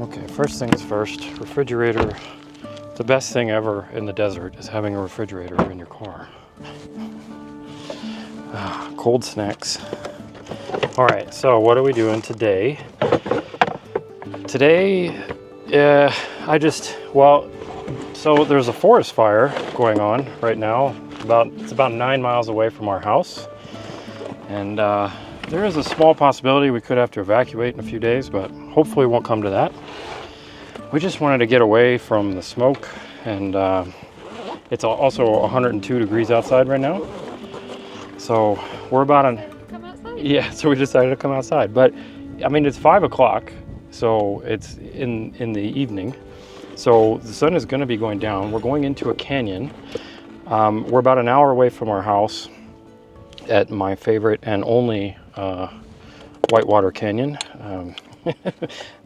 Okay, first things first, refrigerator. The best thing ever in the desert is having a refrigerator in your car. Cold snacks. All right, so what are we doing today? Today, so there's a forest fire going on right now. It's about 9 miles away from our house. And there is a small possibility we could have to evacuate in a few days, but hopefully it won't come to that. We just wanted to get away from the smoke, and it's also 102 degrees outside right now. So we're about come outside. Yeah, so we decided to come outside. But I mean, it's 5 o'clock, so it's in the evening. So the sun is going to be going down. We're going into a canyon. We're about an hour away from our house at my favorite and only Whitewater Canyon,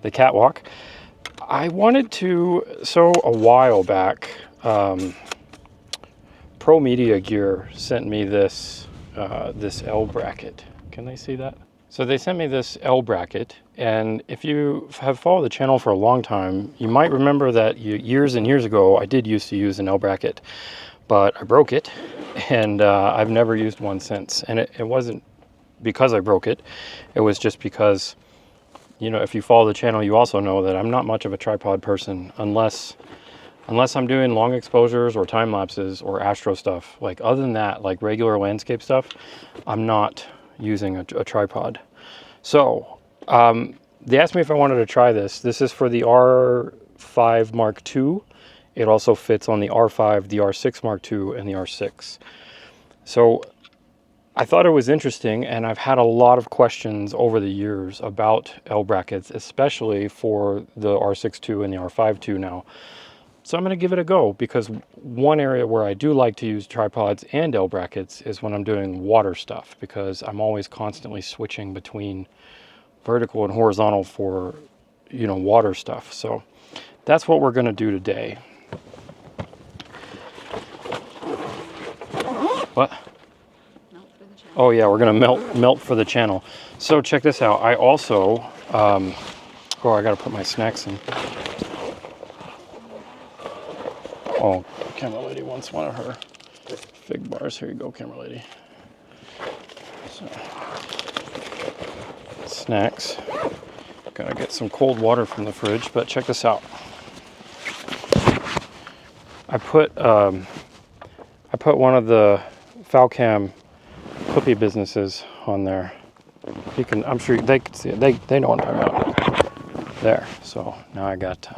the catwalk. I wanted to, so a while back, Pro Media Gear sent me this L bracket. Can they see that? So they sent me this L bracket, and if you have followed the channel for a long time, you might remember that years and years ago I did used to use an L bracket, but I broke it, and I've never used one since. And it wasn't because I broke it, it was just because, you know, if you follow the channel, you also know that I'm not much of a tripod person unless I'm doing long exposures or time lapses or astro stuff. Like, other than that, like regular landscape stuff, I'm not using a tripod. So they asked me if I wanted to try this. This is for the R5 Mark II. It also fits on the R5, the R6 Mark II, and the R6. So I thought it was interesting, and I've had a lot of questions over the years about L brackets, especially for the R6 II and the R5 II now. So I'm going to give it a go, because one area where I do like to use tripods and L brackets is when I'm doing water stuff, because I'm always constantly switching between vertical and horizontal for, you know, water stuff. So that's what we're going to do today. What? Oh yeah, we're going to melt for the channel. So check this out. I also, I got to put my snacks in. Oh, camera lady wants one of her fig bars. Here you go, camera lady. So, snacks. Gotta get some cold water from the fridge, but check this out. I put one of the Falcam clippy businesses on there. You can, I'm sure they can see it. They know what I'm talking about. There. So now I got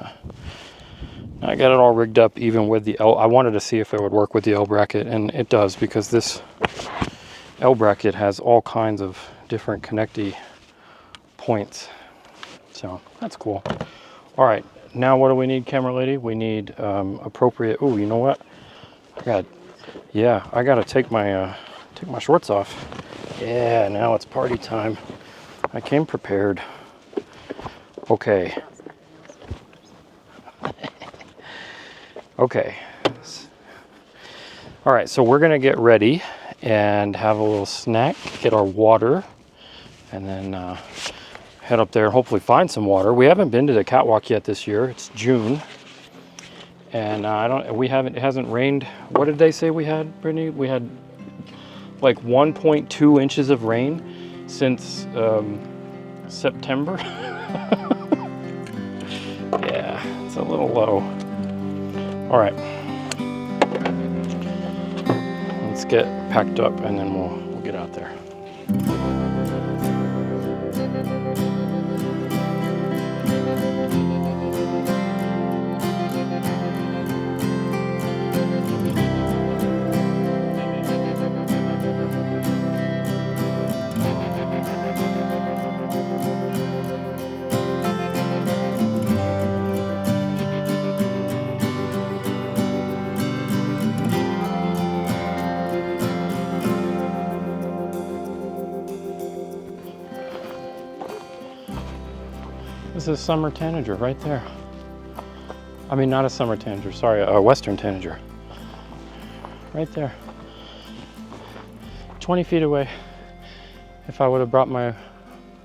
it all rigged up, even with the L. I wanted to see if it would work with the L bracket, and it does, because this L bracket has all kinds of different connecty points. So that's cool. All right, now what do we need, camera lady? We need appropriate. Oh, you know what? I gotta take my shorts off. Yeah, now it's party time. I came prepared. Okay. Okay. All right, so we're gonna get ready and have a little snack, get our water, and then head up there and hopefully find some water. We haven't been to the catwalk yet this year. It's June, and it hasn't rained. What did they say we had, Brittany? We had like 1.2 inches of rain since September. Yeah, it's a little low. All right, let's get packed up, and then we'll get out there. This is summer tanager right there. I mean, not a summer tanager, sorry, a western tanager. Right there. 20 feet away. If I would have brought my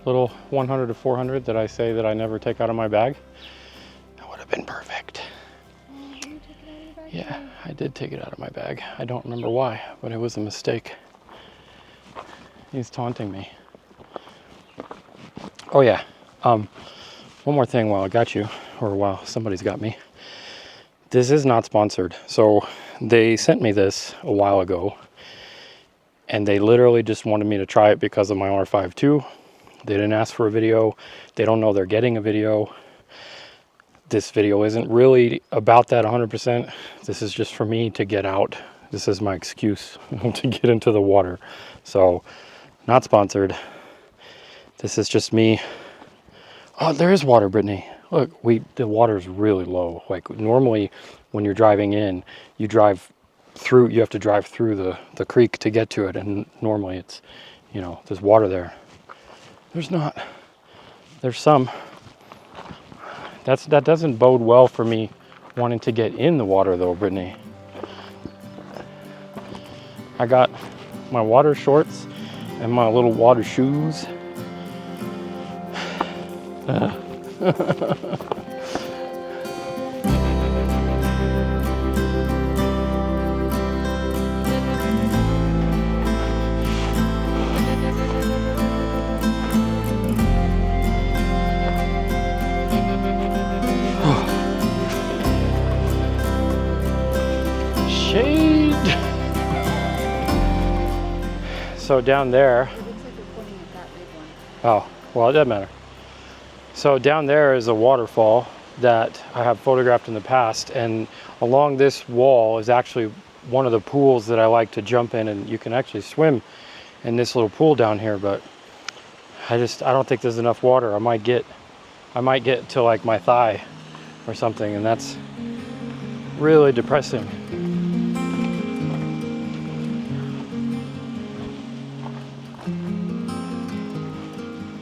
little 100 to 400 that I say that I never take out of my bag. That would have been perfect. Oh, you took it out of your bag? Yeah, I did take it out of my bag. I don't remember why, but it was a mistake. He's taunting me. Oh yeah, one more thing while I got you, or while somebody's got me. This is not sponsored. So they sent me this a while ago, and they literally just wanted me to try it because of my R5 II. They didn't ask for a video. They don't know they're getting a video. This video isn't really about that 100%. This is just for me to get out. This is my excuse to get into the water. So, not sponsored. This is just me. Oh, there is water, Brittany. Look, the water's really low. Like normally when you're driving in, you have to drive through the creek to get to it. And normally it's, you know, there's water there. There's not. There's some. That doesn't bode well for me wanting to get in the water though, Brittany. I got my water shorts and my little water shoes. Shade. So down there. It looks like you're pointing at that big one. Oh, well, it doesn't matter. So down there is a waterfall that I have photographed in the past, and along this wall is actually one of the pools that I like to jump in, and you can actually swim in this little pool down here, but I don't think there's enough water. I might get to like my thigh or something, and that's really depressing.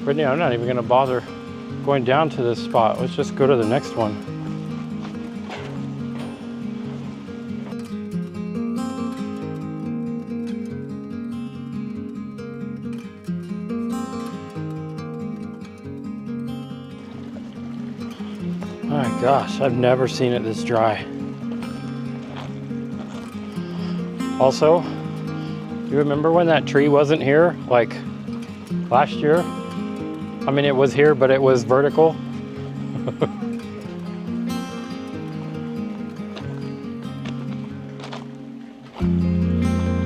Brittany, I'm not even gonna bother going down to this spot. Let's just go to the next one. My gosh, I've never seen it this dry. Also, you remember when that tree wasn't here, like last year? I mean, it was here, but it was vertical.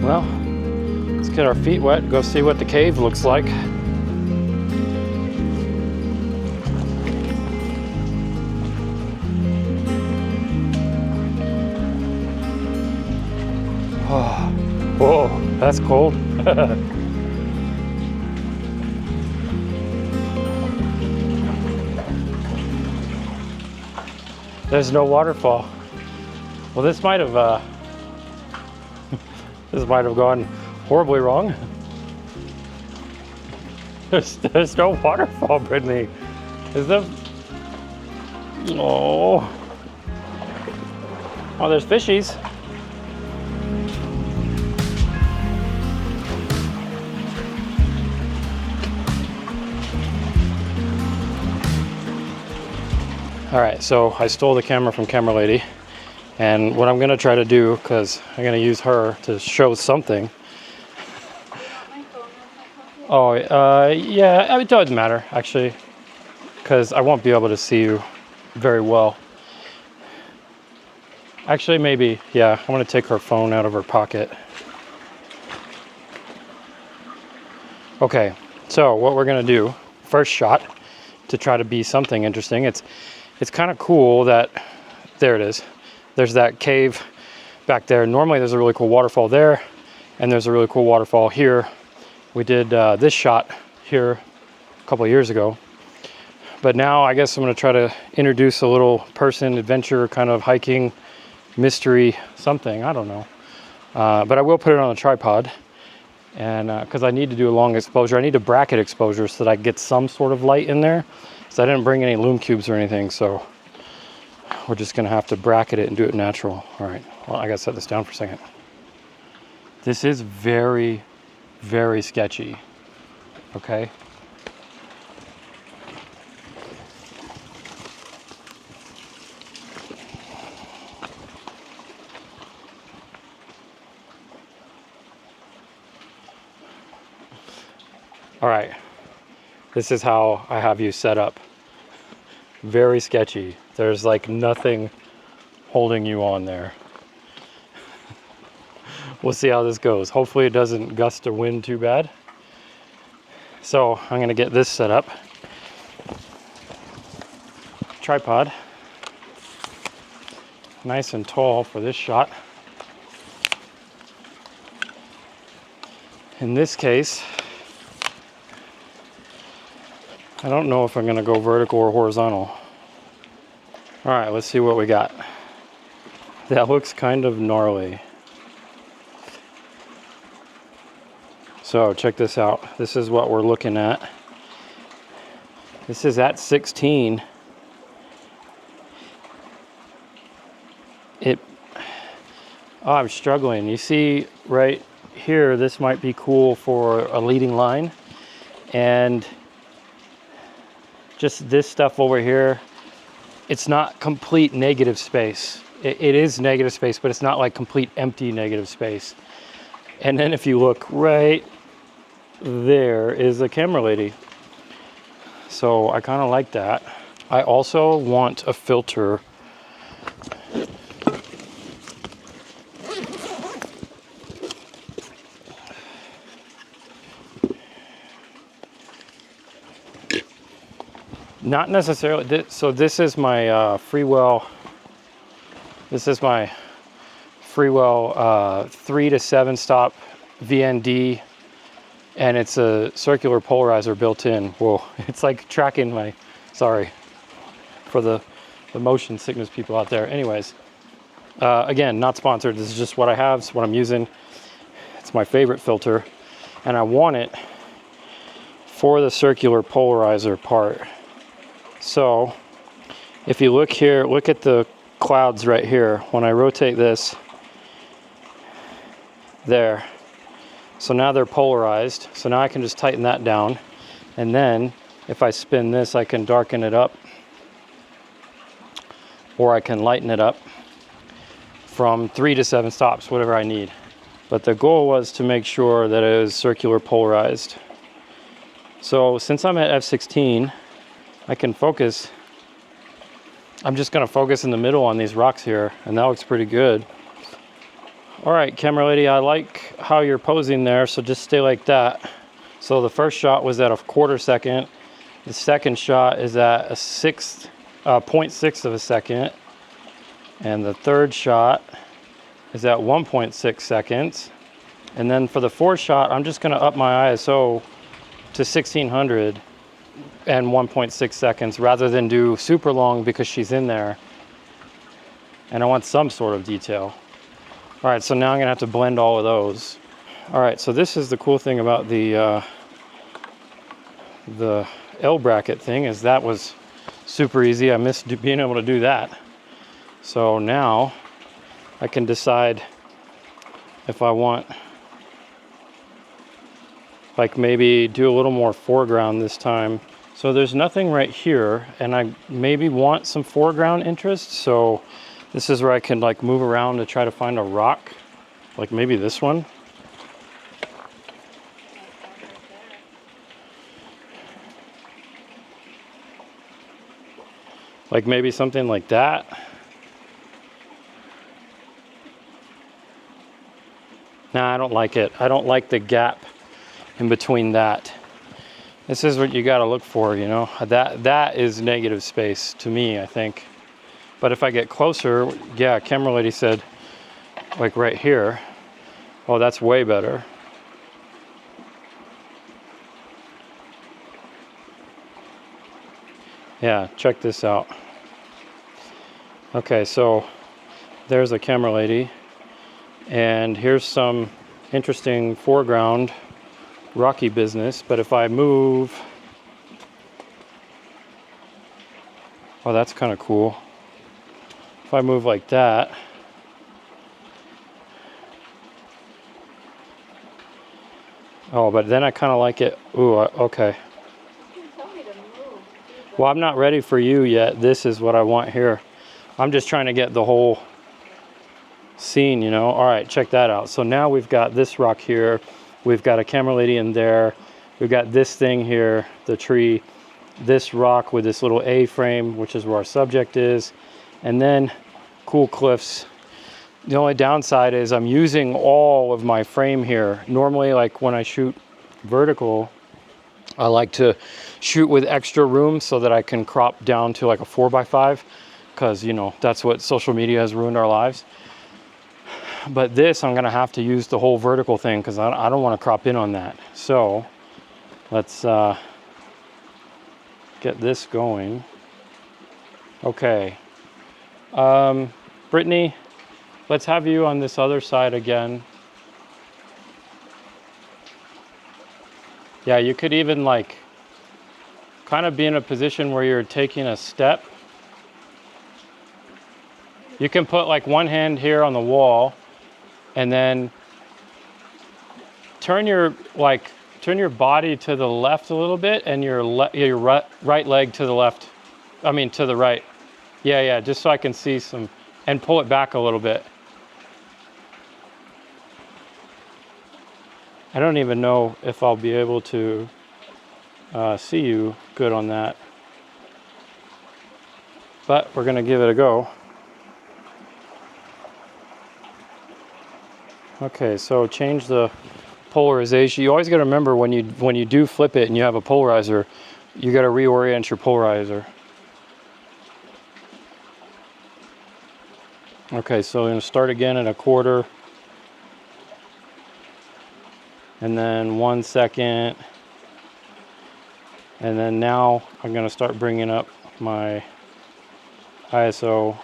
Well, let's get our feet wet and go see what the cave looks like. Oh, whoa, that's cold. There's no waterfall. Well, this might have gone horribly wrong. There's no waterfall, Brittany. Is there? Oh. Oh, there's fishies. All right, so I stole the camera from Camera Lady, and what I'm gonna try to do, because I'm gonna use her to show something. Oh, yeah, it doesn't matter actually, because I won't be able to see you very well. Actually, maybe, yeah, I'm gonna take her phone out of her pocket. Okay, so what we're gonna do, first shot, to try to be something interesting. It's kind of cool that, there it is. There's that cave back there. Normally there's a really cool waterfall there, and there's a really cool waterfall here. We did this shot here a couple of years ago. But now I guess I'm gonna try to introduce a little person, adventure, kind of hiking, mystery, something, I don't know. But I will put it on a tripod, and because I need to do a long exposure. I need a bracket exposure so that I get some sort of light in there. So I didn't bring any lume cubes or anything, so we're just gonna have to bracket it and do it natural. All right, well, I gotta set this down for a second. This is very, very sketchy, okay? All right, this is how I have you set up. Very sketchy. There's like nothing holding you on there. We'll see how this goes. Hopefully it doesn't gust or wind too bad. So I'm gonna get this set up. Tripod. Nice and tall for this shot. In this case, I don't know if I'm gonna go vertical or horizontal. All right, let's see what we got. That looks kind of gnarly. So check this out. This is what we're looking at. This is at 16. I'm struggling. You see right here, this might be cool for a leading line. And just this stuff over here, it's not complete negative space. It is negative space, but it's not like complete empty negative space. And then if you look right there is a camera lady. So I kind of like that. I also want a filter. Not necessarily, so this is my Freewell 3 to 7 stop VND, and it's a circular polarizer built in. Whoa, it's like tracking my, sorry for the motion sickness people out there. Anyways, again, not sponsored. This is just what I have. It's what I'm using. It's my favorite filter, and I want it for the circular polarizer part. So if you look here, look at the clouds right here. When I rotate this, there. So now they're polarized. So now I can just tighten that down. And then if I spin this, I can darken it up, or I can lighten it up from 3 to 7 stops, whatever I need. But the goal was to make sure that it was circular polarized. So since I'm at f16, I can focus. I'm just gonna focus in the middle on these rocks here, and that looks pretty good. All right, camera lady, I like how you're posing there, so just stay like that. So the first shot was at a 1/4 second. The second shot is at a 0.6 of a second. And the third shot is at 1.6 seconds. And then for the fourth shot, I'm just gonna up my ISO to 1600 and 1.6 seconds rather than do super long because she's in there. And I want some sort of detail. All right, so now I'm gonna have to blend all of those. All right, so this is the cool thing about the L bracket thing, is that was super easy. I missed being able to do that. So now I can decide if I want, like, maybe do a little more foreground this time. So there's nothing right here, and I maybe want some foreground interest. So this is where I can like move around to try to find a rock, like maybe this one. Like maybe something like that. Nah, I don't like it. I don't like the gap in between that. This is what you got to look for, you know. That is negative space to me, I think. But if I get closer, yeah, camera lady said, like right here. Oh, that's way better. Yeah, check this out. Okay, so there's a camera lady, and here's some interesting foreground rocky business. But if I move, oh, that's kind of cool. If I move like that, oh, but then I kind of like it. Ooh, okay. You can tell me to move. Well, I'm not ready for you yet. This is what I want here. I'm just trying to get the whole scene, you know. All right, check that out. So now we've got this rock here. We've got a camera lady in there. We've got this thing here, the tree, this rock with this little A-frame, which is where our subject is, and then cool cliffs. The only downside is I'm using all of my frame here. Normally, like when I shoot vertical, I like to shoot with extra room so that I can crop down to like a 4x5, because you know that's what social media has ruined our lives. But this, I'm gonna have to use the whole vertical thing because I don't want to crop in on that. So let's get this going. Okay, Brittany, let's have you on this other side again. Yeah, you could even like kind of be in a position where you're taking a step. You can put like one hand here on the wall and then turn your body to the left a little bit and your right leg to the left. I mean to the right. Yeah, just so I can see some, and pull it back a little bit. I don't even know if I'll be able to see you good on that, but we're gonna give it a go. Okay, so change the polarization. You always got to remember when you do flip it and you have a polarizer, you got to reorient your polarizer. Okay, so I'm going to start again at a quarter, and then 1 second, and then now I'm going to start bringing up my ISO.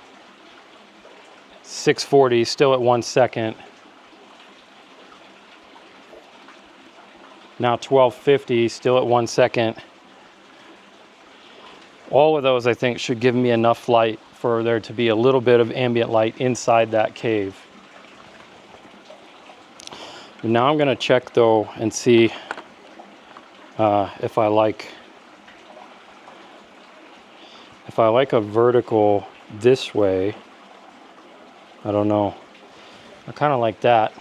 640, still at 1 second. Now 1250, still at 1 second. All of those I think should give me enough light for there to be a little bit of ambient light inside that cave. Now I'm going to check though and see if I like a vertical this way. I don't know. I kind of like that.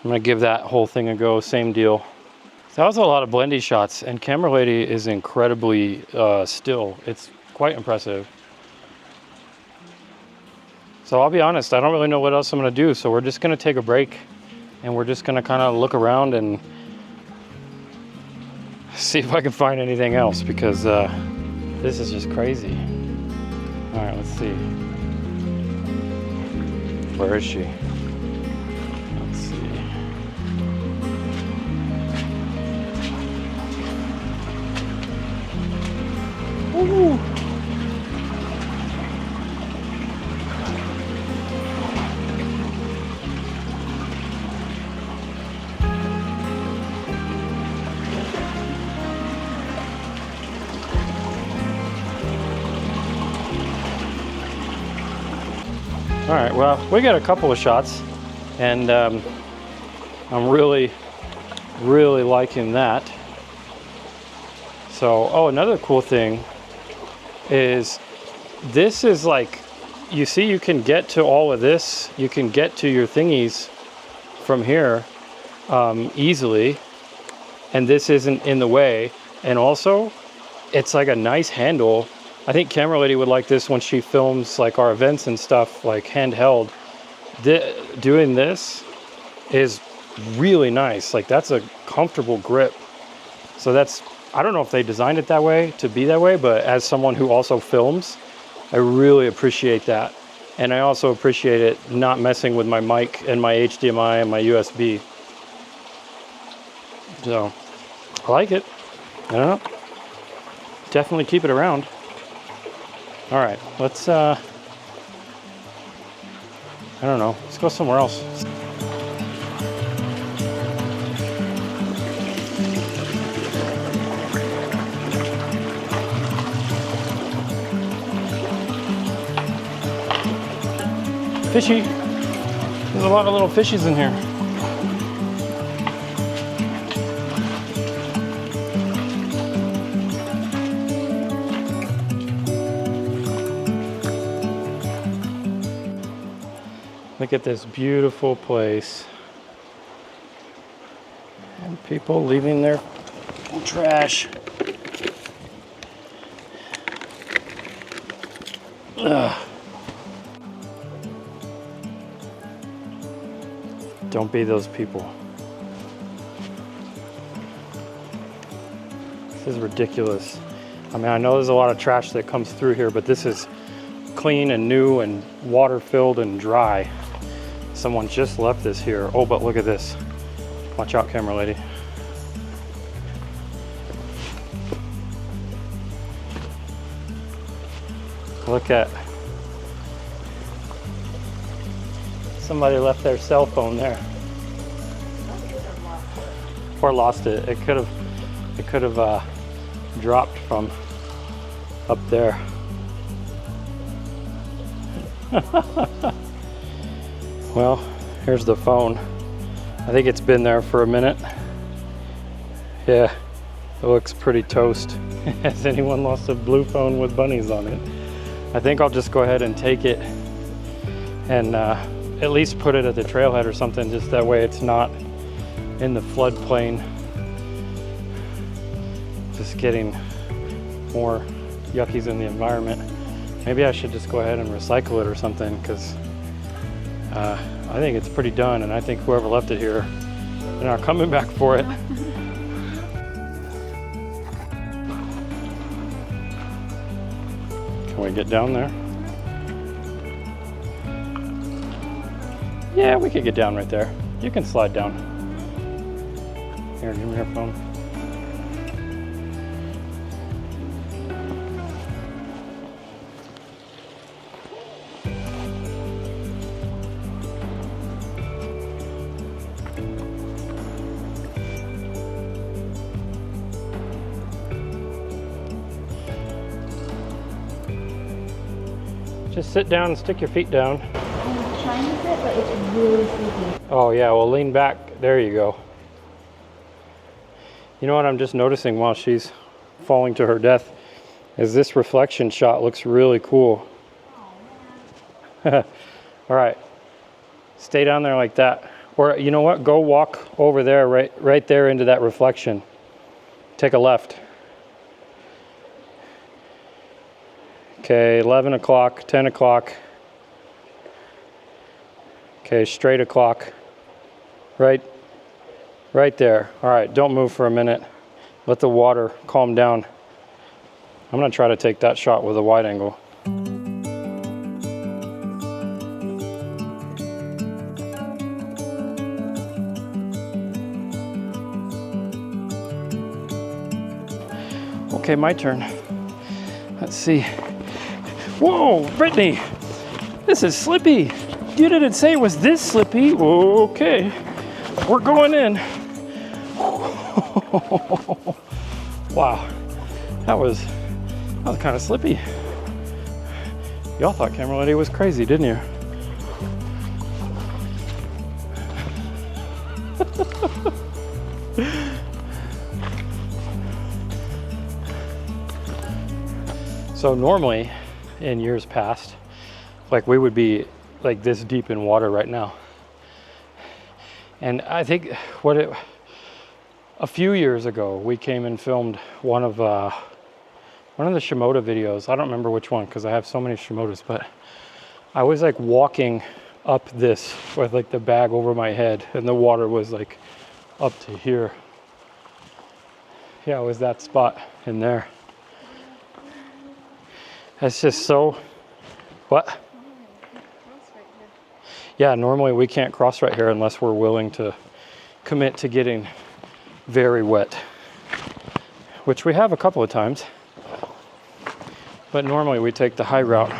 I'm gonna give that whole thing a go, same deal. So that was a lot of blendy shots, and Camera Lady is incredibly still. It's quite impressive. So I'll be honest, I don't really know what else I'm gonna do, so we're just gonna take a break, and we're just gonna kind of look around and see if I can find anything else, because this is just crazy. All right, let's see. Where is she? Woo. All right, well, we got a couple of shots, and I'm really liking that. So, oh, another cool thing is this is like, you see, you can get to all of this. You can get to your thingies from here easily, and this isn't in the way. And also, it's like a nice handle. I think Camera Lady would like this when she films like our events and stuff, like handheld. Doing this is really nice. Like, that's a comfortable grip. So that's, I don't know if they designed it that way to be that way, but as someone who also films, I really appreciate that. And I also appreciate it not messing with my mic and my HDMI and my USB. So I like it. I don't know. Definitely keep it around. All right, let's, I don't know, let's go somewhere else. Fishy. There's a lot of little fishies in here. Look at this beautiful place. People leaving their trash. Ugh. Don't be those people. This is ridiculous. I mean, I know there's a lot of trash that comes through here, but this is clean and new and water filled and dry. Someone just left this here. Oh, but look at this. Watch out, camera lady. Look at, somebody left their cell phone there. Or lost it. It could have dropped from up there. Well, here's the phone. I think it's been there for a minute. Yeah, it looks pretty toast. Has anyone lost a blue phone with bunnies on it? I think I'll just go ahead and take it and at least put it at the trailhead or something, just that way it's not in the floodplain. Just getting more yuckies in the environment. Maybe I should just go ahead and recycle it or something, because I think it's pretty done, and I think whoever left it here, they're not coming back for it. Can we get down there? Yeah, we could get down right there. You can slide down. Here, give me your phone. Just sit down and stick your feet down. I'm trying to sit, but it's really sleepy. Oh yeah, well lean back. There you go. You know what I'm just noticing while she's falling to her death is this reflection shot looks really cool. All right, stay down there like that. Or you know what, go walk over there, right there into that reflection. Take a left. Okay, 11 o'clock, 10 o'clock. Okay, straight o'clock. Right there. All right, don't move for a minute. Let the water calm down. I'm gonna try to take that shot with a wide angle. Okay, my turn. Let's see. Whoa, Brittany, this is slippy. You didn't say it was this slippy. Okay, we're going in. Wow, that was kind of slippy. Y'all thought Camera Lady was crazy, didn't you? So normally, in years past, like we would be like this deep in water right now. And I think a few years ago, we came and filmed one of the Shimoda videos. I don't remember which one because I have so many Shimodas, but I was like walking up this with like the bag over my head and the water was like up to here. Yeah, it was that spot in there. That's just so, what? Yeah, normally we can't cross right here unless we're willing to commit to getting very wet, which we have a couple of times, but normally we take the high route.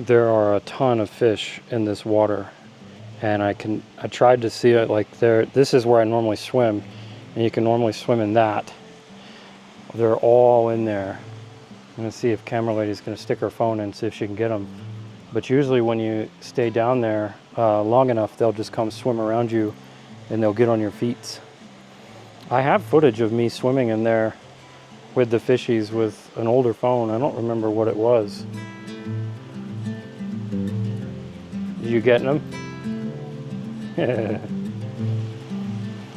There are a ton of fish in this water, and I tried to see it like there. This is where I normally swim, and you can normally swim in that. They're all in there. I'm gonna see if Camera Lady's gonna stick her phone in, see if she can get them. But usually when you stay down there long enough, they'll just come swim around you and they'll get on your feet. I have footage of me swimming in there with the fishies with an older phone. I don't remember what it was. You getting them?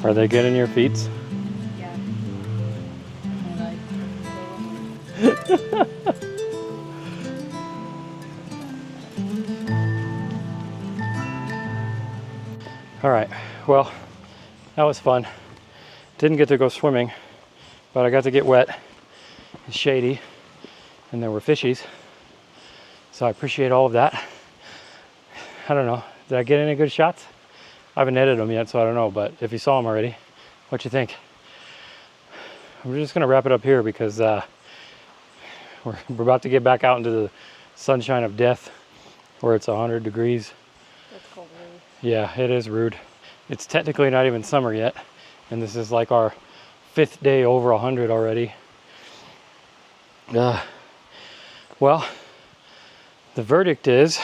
Are they getting your feet? Yeah. All right, well, that was fun. Didn't get to go swimming, but I got to get wet and shady, and there were fishies. So I appreciate all of that. I don't know, did I get any good shots? I haven't edited them yet, so I don't know, but if you saw them already, what you think? We're just gonna wrap it up here because we're about to get back out into the sunshine of death where it's 100 degrees. It's cold. Yeah, it is rude. It's technically not even summer yet, and this is like our 5th day over 100 already. Well, the verdict is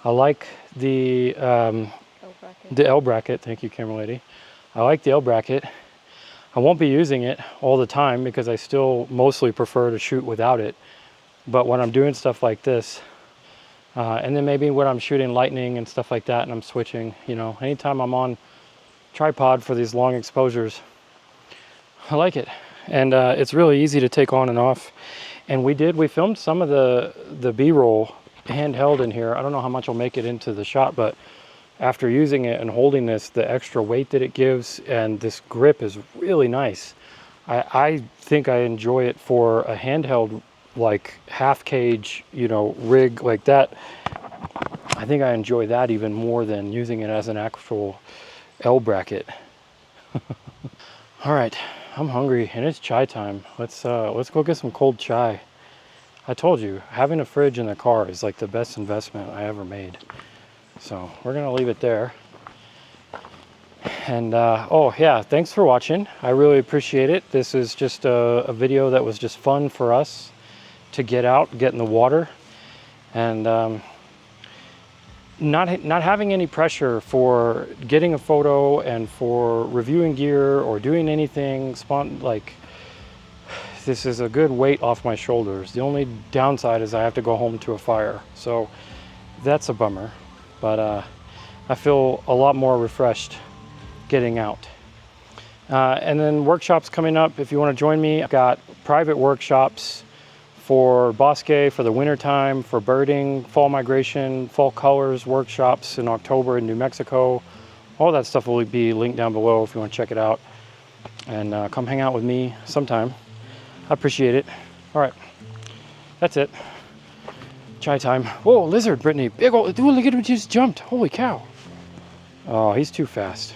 I like the L bracket. Thank you, camera lady. I like the L bracket. I won't be using it all the time because I still mostly prefer to shoot without it. But when I'm doing stuff like this, and then maybe when I'm shooting lightning and stuff like that and I'm switching, you know, anytime I'm on tripod for these long exposures, I like it. And it's really easy to take on and off. And we filmed some of the B-roll handheld in here. I don't know how much I'll make it into the shot, but after using it and holding this, the extra weight that it gives and this grip is really nice. I think I enjoy it for a handheld, like half cage, you know, rig like that. I think I enjoy that even more than using it as an actual L bracket. All right, I'm hungry and it's chai time. Let's go get some cold chai. I told you, having a fridge in the car is like the best investment I ever made. So we're gonna leave it there. And oh yeah, thanks for watching. I really appreciate it. This is just a video that was just fun for us to get out, get in the water, and not having any pressure for getting a photo and for reviewing gear or doing anything like this is a good weight off my shoulders. The only downside is I have to go home to a fire, so that's a bummer, but I feel a lot more refreshed getting out. And then workshops coming up. If you want to join me, I've got private workshops for bosque, for the winter time, for birding, fall migration, fall colors workshops in October in New Mexico. All that stuff will be linked down below if you want to check it out. And come hang out with me sometime. I appreciate it. All right, that's it. Chai time. Whoa, lizard, Brittany. Big old, dude, look at him, just jumped. Holy cow. Oh, he's too fast.